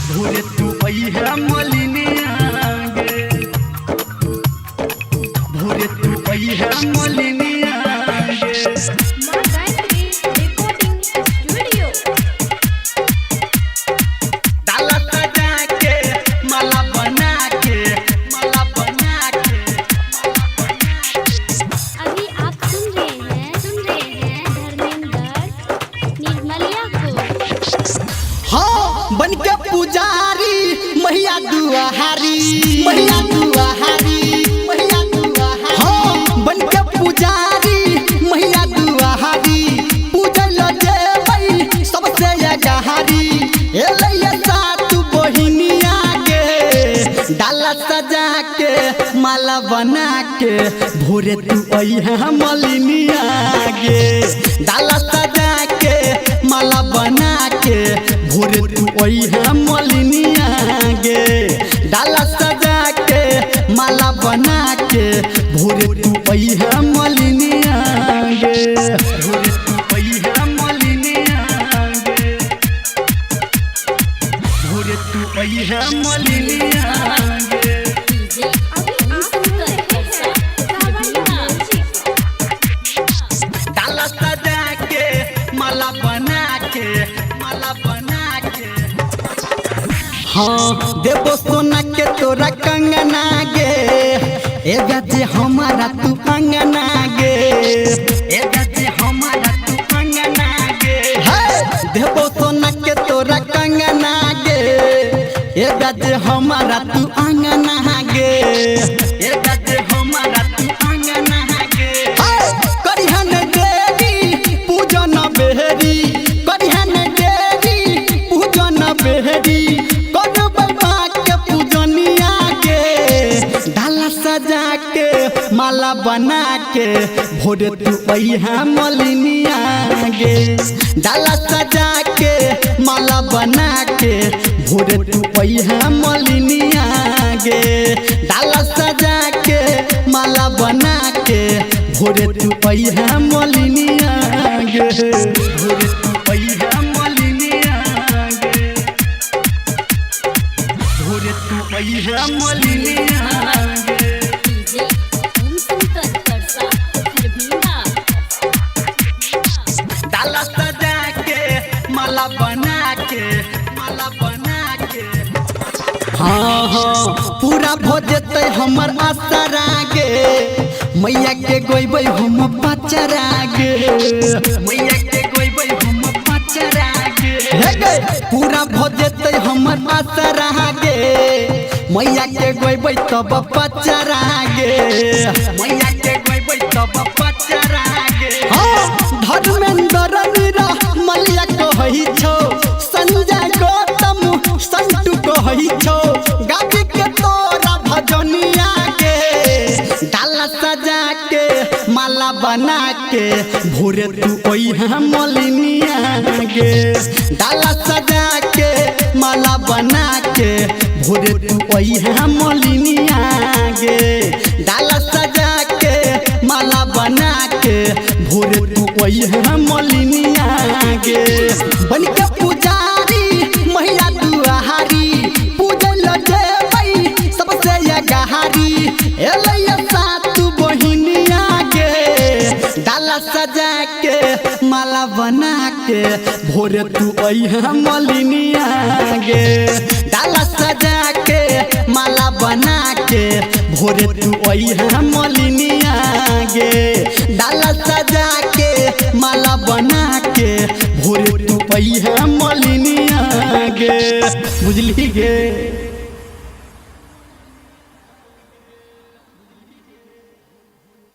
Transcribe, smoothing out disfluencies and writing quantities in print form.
भोरे तू अइहा मलिनिया गे, भोरे तू अइहा मलिनिया गे। माँ गायत्री रिकॉर्डिंग स्टूडियो। डाला सजा के माला बना के, माला बना के। अभी आप सुन रहे हैं धर्मेंद्र निर्मलिया को। हाँ बन के पुजारी मैया दुआहारी, मैया दुआहारी, मैया दुआहारी। हाँ बन के पुजारी मैया दुआहारी, पूजल जेबै सबसे अगहारी। एलैया सात बहिनिया के, डाला सजा के माला बना के, भोरे तू अइहा मलिनिया गे। डाला सजा के माला बना के, भोरे तू अइहा मलिनिया गे। डाला सजा के माला बना के, भोरे तू अइहा मलिनिया गे, भोरे तू अइहा मलिनिया गे, भोरे तू अइहा मलिनिया गे। अभी आप सुन रहे हैं कावड़िया म्यूजिक। डाला सजा के माला बना के, माला बना के। हाँ देवो सोना के तोरा कंगना गे, ए गजे हमारा तू अंगना गे, ए गजे हमारा तू अंगना गे। हे देवो सोना के तोरा कंगना गे, ए गजे हमारा तू अंगना गे, ए गजे हमारा तू अंगना गे। करिहन देवी पूजन बेहरी, करिहन देवी पूजन बेहरी, के पूजनिया के। डाला सजा के माला बना के, भोरे तू अइहा मलिनिया गे। डाला सजा के माला बना के, भोरे तू अइहा मलिनिया गे। डाला सजा के माला बना के, भोरे तू अइहा मलिनिया गे, भोरे तू अइहा मलिनिया गे, भोरे तू अइहा मलिनिया गे। ओम शंकर परसा धर्मेंद्र। डाला सजा के माला बना के, माला बना के। हाँ हाँ पूरा हो जेते हमर आसरा गे, मैया के गोइबै हम पचरा गे, मैया के गोइबै हम पचरा गे। हे गे पूरा हो जेते हमर आसरा गे, मैया के गोइबै तब पचरा गे, मैया के गोइबै तब पचरा गे। हाँ धर्मेंद्र निर्मलिया कहै छौ, संजय गौतम संतु कहै छौ, गाबी के तोरा भजनिया के। डाला सजा के माला बना के, भोरे तू अइहा मलिनिया गे। डाला सजा के माला बना के, भोरे तू अइहा मलिनिया गे। डाला सजा के माला बना के, भोरे तू अइहा मलिनिया गे। बन के पुजारी मैया दुआहारी, पूजल जेबै सबसे अगहारी। एलैया सात बहिनिया गे। डाला सजा के माला बना के, भोरे तू अइहा मलिनिया गे। डाला सजा के माला बना के, भोरे तू अइहा मलिनिया गे। डाला सजा के माला बना के, भोरे तू अइहा मलिनिया गे। बुझली गे।